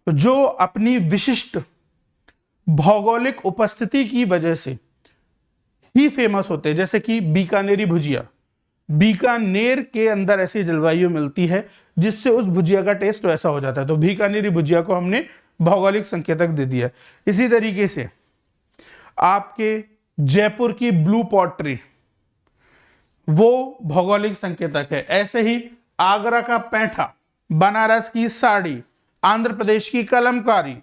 जो अपनी विशिष्ट भौगोलिक उपस्थिति की वजह से ही फेमस होते हैं, जैसे कि बीकानेरी भुजिया। बीकानेर के अंदर ऐसी जलवायु मिलती है जिससे उस भुजिया का टेस्ट वैसा हो जाता है, तो बीकानेरी भुजिया को हमने भौगोलिक संकेतक दे दिया। इसी तरीके से आपके जयपुर की ब्लू पॉटरी, वो भौगोलिक संकेतक है। ऐसे ही आगरा का पैंठा, बनारस की साड़ी, आंध्र प्रदेश की कलमकारी,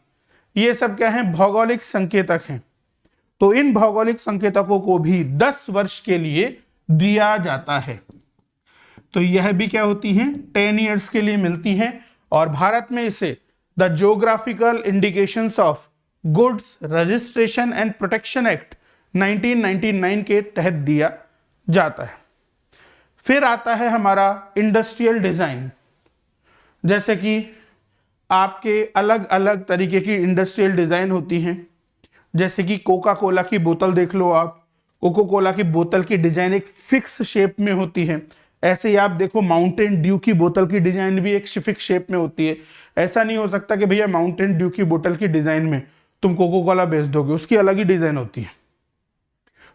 ये सब क्या है? भौगोलिक संकेतक हैं। तो इन भौगोलिक संकेतकों को भी 10 वर्ष के लिए दिया जाता है। तो यह भी क्या होती हैं, 10 ईयर्स के लिए मिलती हैं। और भारत में इसे the geographical indications of goods registration and protection act 1999 के तहत दिया जाता है। फिर आता है हमारा इंडस्ट्रियल डिजाइन। जैसे कि आपके अलग अलग तरीके की इंडस्ट्रियल डिजाइन होती हैं। जैसे कि कोका कोला की बोतल देख लो आप, कोका कोला की बोतल की डिजाइन एक फिक्स शेप में होती है। ऐसे ही आप देखो माउंटेन ड्यू की बोतल की डिजाइन भी एक फिक्स शेप में होती है। ऐसा नहीं हो सकता कि भैया माउंटेन ड्यू की बोतल की डिजाइन में तुम कोका कोला बेच दोगे, उसकी अलग ही डिजाइन होती है।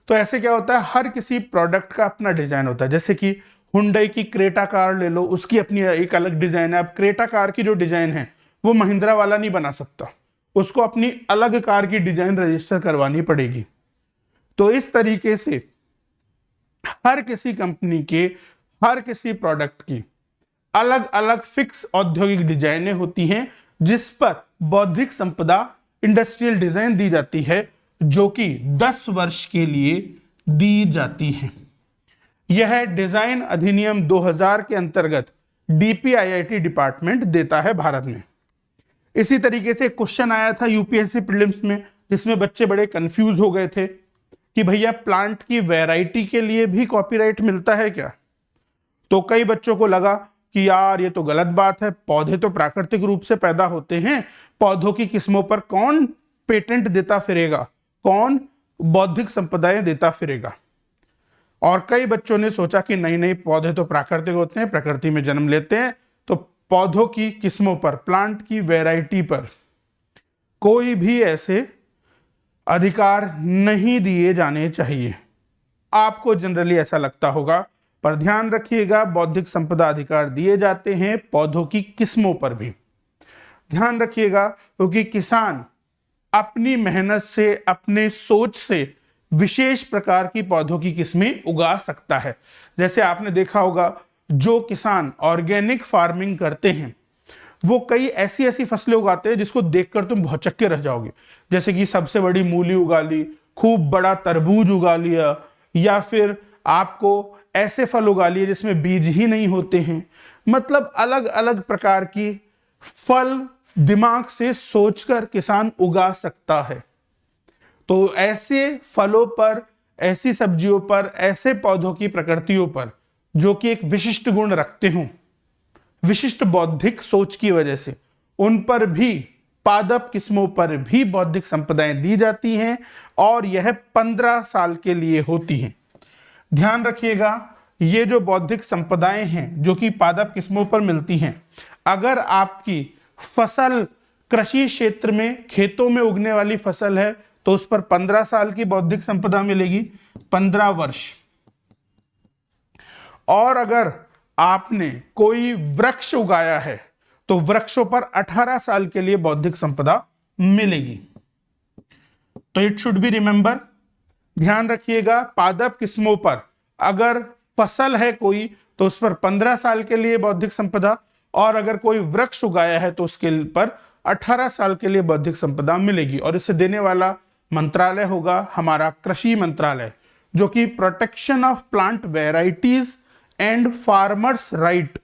तो ऐसे क्या होता है, हर किसी प्रोडक्ट का अपना डिजाइन होता है। जैसे कि हुंडई की क्रेटा कार ले लो, उसकी अपनी एक अलग डिजाइन है। अब क्रेटा कार की जो डिजाइन है वो महिंद्रा वाला नहीं बना सकता, उसको अपनी अलग कार की डिजाइन रजिस्टर करवानी पड़ेगी। तो इस तरीके से हर किसी कंपनी के हर किसी प्रोडक्ट की अलग अलग फिक्स औद्योगिक डिजाइनें होती हैं, जिस पर बौद्धिक संपदा इंडस्ट्रियल डिजाइन दी जाती है, जो कि 10 वर्ष के लिए दी जाती है। यह डिजाइन अधिनियम 2000 के अंतर्गत डीपीआईआईटी डिपार्टमेंट देता है भारत में। इसी तरीके से क्वेश्चन आया था यूपीएससी प्रीलिम्स में, जिसमें बच्चे बड़े कंफ्यूज हो गए थे कि भैया प्लांट की वैरायटी के लिए भी कॉपीराइट मिलता है क्या। तो कई बच्चों को लगा कि यार ये तो गलत बात है, पौधे तो प्राकृतिक रूप से पैदा होते हैं, पौधों की किस्मों पर कौन पेटेंट देता फिरेगा, कौन बौद्धिक संपदाएं देता फिरेगा। और कई बच्चों ने सोचा कि नहीं नहीं, पौधे तो प्राकृतिक होते हैं, प्रकृति में जन्म लेते हैं, तो पौधों की किस्मों पर, प्लांट की वैरायटी पर कोई भी ऐसे अधिकार नहीं दिए जाने चाहिए। आपको जनरली ऐसा लगता होगा, पर ध्यान रखिएगा बौद्धिक संपदा अधिकार दिए जाते हैं पौधों की किस्मों पर भी। ध्यान रखिएगा, क्योंकि किसान अपनी मेहनत से, अपने सोच से विशेष प्रकार की पौधों की किस्में उगा सकता है। जैसे आपने देखा होगा, जो किसान ऑर्गेनिक फार्मिंग करते हैं वो कई ऐसी ऐसी फसलें उगाते हैं जिसको देखकर तुम भौचक्के रह जाओगे। जैसे कि सबसे बड़ी मूली उगा ली, खूब बड़ा तरबूज उगा लिया, या फिर आपको ऐसे फल उगा लिए जिसमें बीज ही नहीं होते हैं। मतलब अलग अलग प्रकार की फल दिमाग से सोचकर किसान उगा सकता है। तो ऐसे फलों पर, ऐसी सब्जियों पर, ऐसे पौधों की प्रकृतियों पर जो कि एक विशिष्ट गुण रखते हों, विशिष्ट बौद्धिक सोच की वजह से, उन पर भी, पादप किस्मों पर भी बौद्धिक संपदाएं दी जाती हैं, और यह 15 साल के लिए होती हैं। ध्यान रखिएगा, ये जो बौद्धिक संपदाएं हैं जो कि पादप किस्मों पर मिलती हैं, अगर आपकी फसल कृषि क्षेत्र में, खेतों में उगने वाली फसल है, तो उस पर 15 साल की बौद्धिक संपदा मिलेगी, 15 वर्ष। और अगर आपने कोई वृक्ष उगाया है तो वृक्षों पर 18 साल के लिए बौद्धिक संपदा मिलेगी। तो इट शुड बी रिमेंबर, ध्यान रखिएगा, पादप किस्मों पर अगर फसल है कोई तो उस पर 15 साल के लिए बौद्धिक संपदा, और अगर कोई वृक्ष उगाया है तो उसके पर 18 साल के लिए बौद्धिक संपदा मिलेगी। और इसे देने वाला मंत्रालय होगा हमारा कृषि मंत्रालय, जो कि protection of plant varieties and farmers right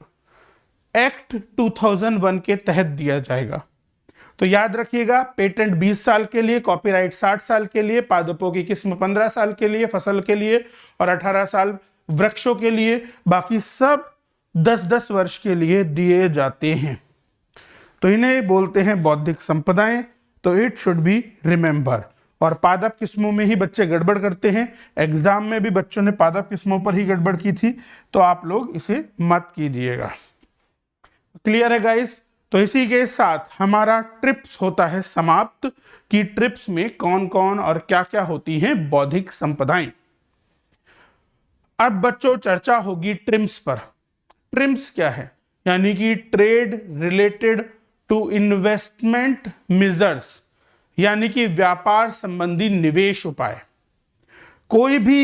act 2001 के तहत दिया जाएगा। तो याद रखिएगा, पेटेंट 20 साल के लिए, कॉपीराइट 60 साल के लिए, पादपों की किस्म 15 साल के लिए फसल के लिए, और 18 साल वृक्षों के लिए, बाकी सब 10-10 वर्ष के लिए दिए जाते हैं। तो इन्हें बोलते हैं बौद्धिक संपदाएं। तो इट शुड बी रिमेंबर। और पादप किस्मों में ही बच्चे गड़बड़ करते हैं, एग्जाम में भी बच्चों ने पादप किस्मों पर ही गड़बड़ की थी, तो आप लोग इसे मत कीजिएगा। क्लियर है गाइस? तो इसी के साथ हमारा ट्रिप्स होता है समाप्त, कि ट्रिप्स में कौन कौन और क्या क्या होती हैं बौद्धिक संपदाएं। अब बच्चों चर्चा होगी ट्रिम्स पर। ट्रिम्स क्या है? यानी कि trade related to investment measures, यानी कि व्यापार संबंधी निवेश उपाय। कोई भी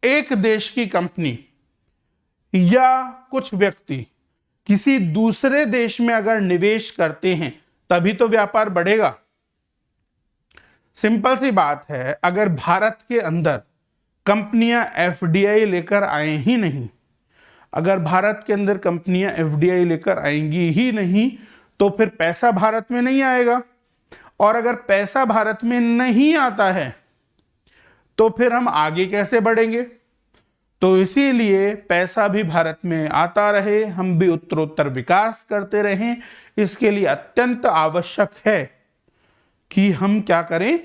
एक देश की कंपनी या कुछ व्यक्ति किसी दूसरे देश में अगर निवेश करते हैं तभी तो व्यापार बढ़ेगा। सिंपल सी बात है, अगर भारत के अंदर कंपनियां एफडीआई लेकर आए ही नहीं, अगर भारत के अंदर कंपनियां एफडीआई लेकर आएंगी ही नहीं, तो फिर पैसा भारत में नहीं आएगा, और अगर पैसा भारत में नहीं आता है तो फिर हम आगे कैसे बढ़ेंगे। तो इसीलिए पैसा भी भारत में आता रहे, हम भी उत्तरोत्तर विकास करते रहें, इसके लिए अत्यंत आवश्यक है कि हम क्या करें,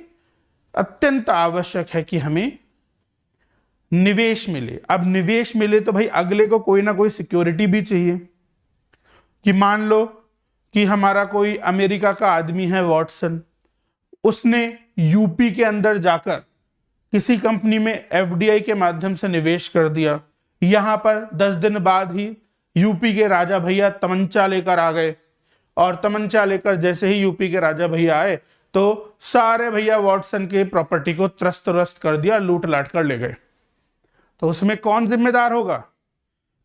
अत्यंत आवश्यक है कि हमें निवेश मिले। अब निवेश मिले तो भाई अगले को कोई ना कोई सिक्योरिटी भी चाहिए, कि मान लो कि हमारा कोई अमेरिका का आदमी है वॉटसन, उसने यूपी के अंदर जाकर किसी कंपनी में एफडीआई के माध्यम से निवेश कर दिया, यहां पर 10 दिन बाद ही यूपी के राजा भैया तमंचा लेकर आ गए, और तमंचा लेकर जैसे ही यूपी के राजा भैया आए तो सारे भैया वॉटसन के प्रॉपर्टी को त्रस्त कर दिया, लूट लाट कर ले गए। तो उसमें कौन जिम्मेदार होगा?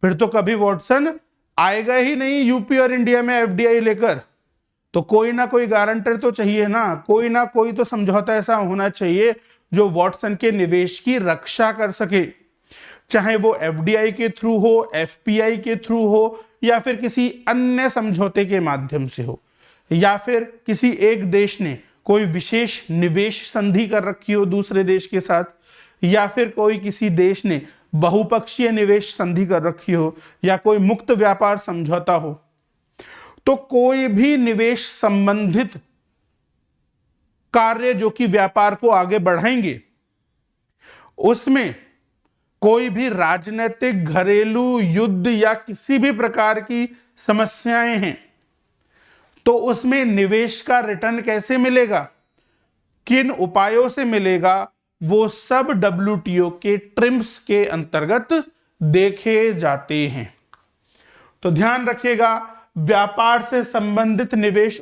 फिर तो कभी वॉटसन आएगा ही नहीं यूपी और इंडिया में एफडीआई लेकर। तो कोई ना कोई गारंटर तो चाहिए ना कोई तो समझौता ऐसा होना चाहिए जो वॉटसन के निवेश की रक्षा कर सके, चाहे वो एफडीआई के थ्रू हो, एफपीआई के थ्रू हो, या फिर किसी अन्य समझौते के माध्यम से हो, या फिर किसी एक देश ने कोई विशेष निवेश संधि कर रखी हो दूसरे देश के साथ, या फिर कोई किसी देश ने बहुपक्षीय निवेश संधि कर रखी हो, या कोई मुक्त व्यापार समझौता हो। तो कोई भी निवेश संबंधित कार्य जो कि व्यापार को आगे बढ़ाएंगे, उसमें कोई भी राजनीतिक, घरेलू, युद्ध या किसी भी प्रकार की समस्याएं हैं, तो उसमें निवेश का रिटर्न कैसे मिलेगा, किन उपायों से मिलेगा, वो सब डब्ल्यूटीओ के ट्रिम्स के अंतर्गत देखे जाते हैं। तो ध्यान रखिएगा, व्यापार से संबंधित निवेश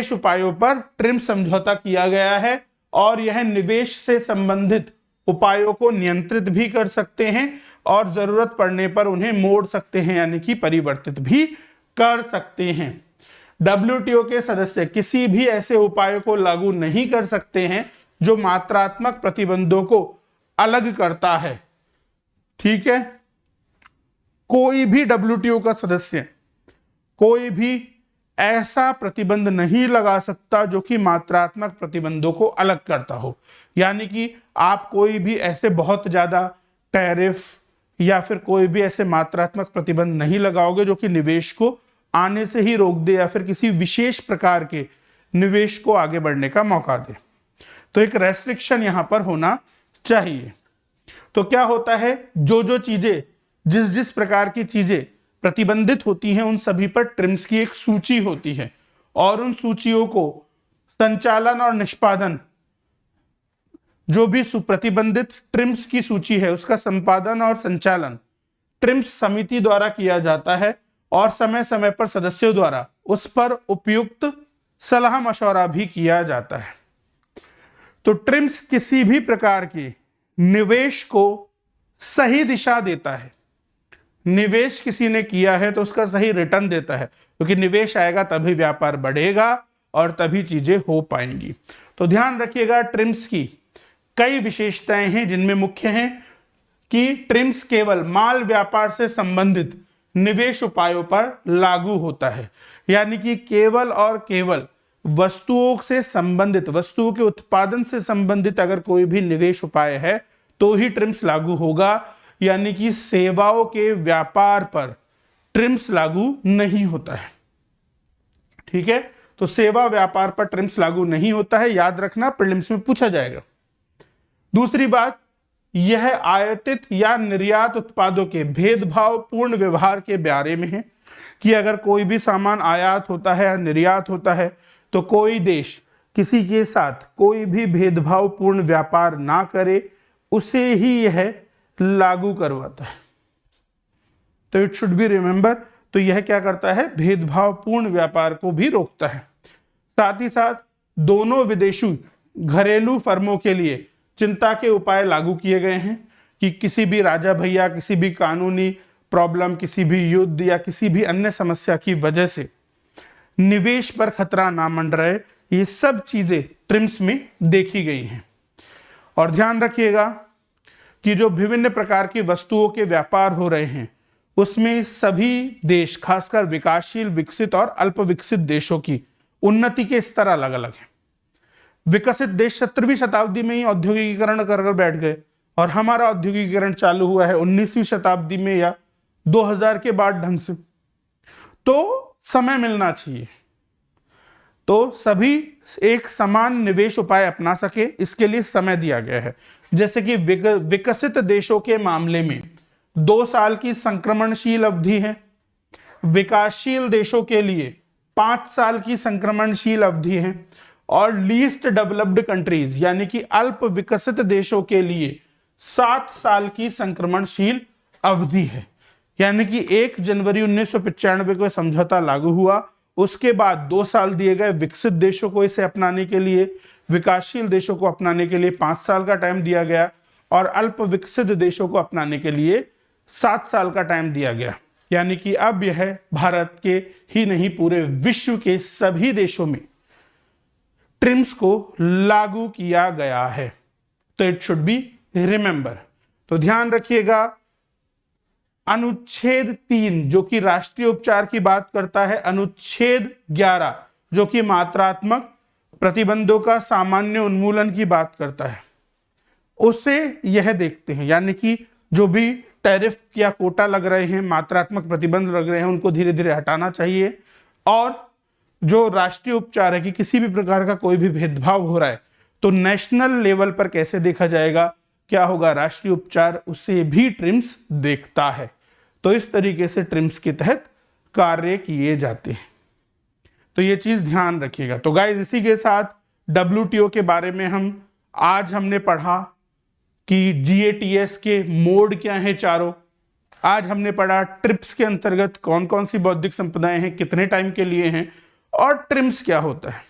उपायों पर ट्रिम्स समझौता किया गया है, और यह निवेश से संबंधित उपायों को नियंत्रित भी कर सकते हैं, और जरूरत पड़ने पर उन्हें मोड़ सकते हैं, यानी कि परिवर्तित भी कर सकते हैं। डब्ल्यूटीओ के सदस्य किसी भी ऐसे उपायों को लागू नहीं कर सकते हैं जो मात्रात्मक प्रतिबंधों को अलग करता है। ठीक है, कोई भी डब्ल्यूटीओ का सदस्य कोई भी ऐसा प्रतिबंध नहीं लगा सकता जो कि मात्रात्मक प्रतिबंधों को अलग करता हो, यानी कि आप कोई भी ऐसे बहुत ज्यादा टैरिफ या फिर कोई भी ऐसे मात्रात्मक प्रतिबंध नहीं लगाओगे जो कि निवेश को आने से ही रोक दे, या फिर किसी विशेष प्रकार के निवेश को आगे बढ़ने का मौका दे। तो एक रेस्ट्रिक्शन यहां पर होना चाहिए। तो क्या होता है, जो चीजें, जिस प्रकार की चीजें प्रतिबंधित होती हैं, उन सभी पर ट्रिम्स की एक सूची होती है, और उन सूचियों को संचालन और निष्पादन, जो भी प्रतिबंधित ट्रिम्स की सूची है उसका संपादन और संचालन ट्रिम्स समिति द्वारा किया जाता है, और समय समय पर सदस्यों द्वारा उस पर उपयुक्त सलाह मशवरा भी किया जाता है। तो ट्रिम्स किसी भी प्रकार के निवेश को सही दिशा देता है। निवेश किसी ने किया है तो उसका सही रिटर्न देता है, क्योंकि निवेश आएगा तभी व्यापार बढ़ेगा और तभी चीजें हो पाएंगी। तो ध्यान रखिएगा, ट्रिम्स की कई विशेषताएं हैं, जिनमें मुख्य है कि ट्रिम्स केवल माल व्यापार से संबंधित निवेश उपायों पर लागू होता है, यानी कि केवल और केवल वस्तुओं से संबंधित, वस्तुओं के उत्पादन से संबंधित अगर कोई भी निवेश उपाय है तो ही ट्रिम्स लागू होगा, यानी कि सेवाओं के व्यापार पर ट्रिम्स लागू नहीं होता है। ठीक है, तो सेवा व्यापार पर ट्रिम्स लागू नहीं होता है, याद रखना, प्रीलिम्स में पूछा जाएगा। दूसरी बात, यह आयातित या निर्यात उत्पादों के भेदभाव पूर्ण व्यवहार के बारे में है, कि अगर कोई भी सामान आयात होता है या निर्यात होता है तो कोई देश किसी के साथ कोई भी भेदभाव पूर्ण व्यापार ना करे, उसे ही यह लागू करवाता है। तो इट शुड बी रिमेंबर, तो यह क्या करता है, भेदभाव पूर्ण व्यापार को भी रोकता है। साथ ही साथ दोनों विदेशी घरेलू फर्मों के लिए चिंता के उपाय लागू किए गए हैं, कि किसी भी राजा भैया, किसी भी कानूनी प्रॉब्लम, किसी भी युद्ध या किसी भी अन्य समस्या की वजह से निवेश पर खतरा ना मंडराए, ये सब चीजें ट्रिम्स में देखी गई हैं। और ध्यान रखिएगा कि जो विभिन्न प्रकार की वस्तुओं के व्यापार हो रहे हैं उसमें सभी देश, खासकर विकासशील, विकसित और अल्प विकसित देशों की उन्नति के स्तर अलग अलग हैं। विकसित देश 17वीं शताब्दी में ही औद्योगिकीकरण कर बैठ गए और हमारा औद्योगिकीकरण चालू हुआ है 19वीं शताब्दी में या 2000 के बाद ढंग से। तो समय मिलना चाहिए, तो सभी एक समान निवेश उपाय अपना सके, इसके लिए समय दिया गया है। जैसे कि विकसित देशों के मामले में 2 साल की संक्रमणशील अवधि है, विकासशील देशों के लिए 5 साल की संक्रमणशील अवधि है, और लीस्ट डेवलप्ड कंट्रीज यानी कि अल्प विकसित देशों के लिए 7 साल की संक्रमणशील अवधि है। यानी कि 1 जनवरी 1995 को समझौता लागू हुआ, उसके बाद 2 साल दिए गए विकसित देशों को इसे अपनाने के लिए, विकासशील देशों को अपनाने के लिए 5 साल का टाइम दिया गया, और अल्प विकसित देशों को अपनाने के लिए 7 साल का टाइम दिया गया। यानी कि अब यह भारत के ही नहीं पूरे विश्व के सभी देशों में ट्रिम्स को लागू किया गया है। तो इट शुड बी रिमेंबर। तो ध्यान रखिएगा, अनुच्छेद 3 जो कि राष्ट्रीय उपचार की बात करता है, अनुच्छेद 11 जो कि मात्रात्मक प्रतिबंधों का सामान्य उन्मूलन की बात करता है, उसे यह देखते हैं। यानी कि जो भी टैरिफ या कोटा लग रहे हैं, मात्रात्मक प्रतिबंध लग रहे हैं, उनको धीरे धीरे हटाना चाहिए। और जो राष्ट्रीय उपचार है कि किसी भी प्रकार का कोई भी भेदभाव हो रहा है तो नेशनल लेवल पर कैसे देखा जाएगा, क्या होगा, राष्ट्रीय उपचार उसे भी ट्रिम्स देखता है। तो इस तरीके से ट्रिम्स के तहत कार्य किए जाते हैं। तो ये चीज ध्यान रखिएगा। तो गाइस, इसी के साथ WTO के बारे में आज हमने पढ़ा कि GATS के मोड क्या है चारों। आज हमने पढ़ा ट्रिप्स के अंतर्गत कौन कौन सी बौद्धिक संपदाएं हैं, कितने टाइम के लिए हैं, और ट्रिम्स क्या होता है।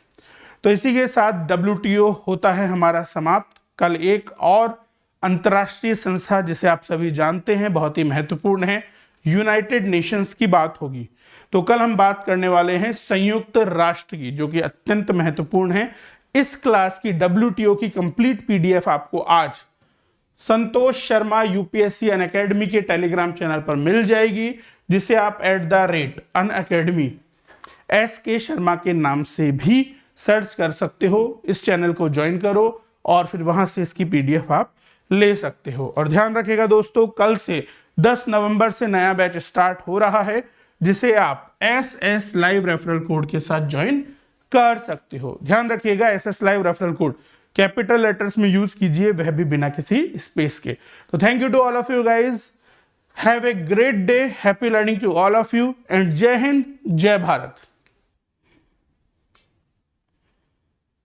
तो इसी के साथ WTO होता है हमारा समाप्त। कल एक और अंतरराष्ट्रीय संस्था जिसे आप सभी जानते हैं, बहुत ही महत्वपूर्ण है, यूनाइटेड नेशंस की बात होगी। तो कल हम बात करने वाले हैं संयुक्त राष्ट्र की, जो कि अत्यंत महत्वपूर्ण है। इस क्लास की WTO की कंप्लीट PDF आपको आज संतोष शर्मा UPSC अनअकैडमी के टेलीग्राम चैनल पर मिल जाएगी, जिसे आप @unacademy SK शर्मा के नाम से भी सर्च कर सकते हो। इस चैनल को ज्वाइन करो और फिर वहां से इसकी PDF आप ले सकते हो। और ध्यान रखिएगा दोस्तों, कल से 10 नवंबर से नया बैच स्टार्ट हो रहा है, जिसे आप SS लाइव रेफरल कोड के साथ ज्वाइन कर सकते हो। ध्यान रखिएगा, SS live referral code capital letters में यूज कीजिए, वह भी बिना किसी स्पेस के। तो thank you to all of you guys, have a great day, happy learning to all of you, and Jai Hind, जय भारत।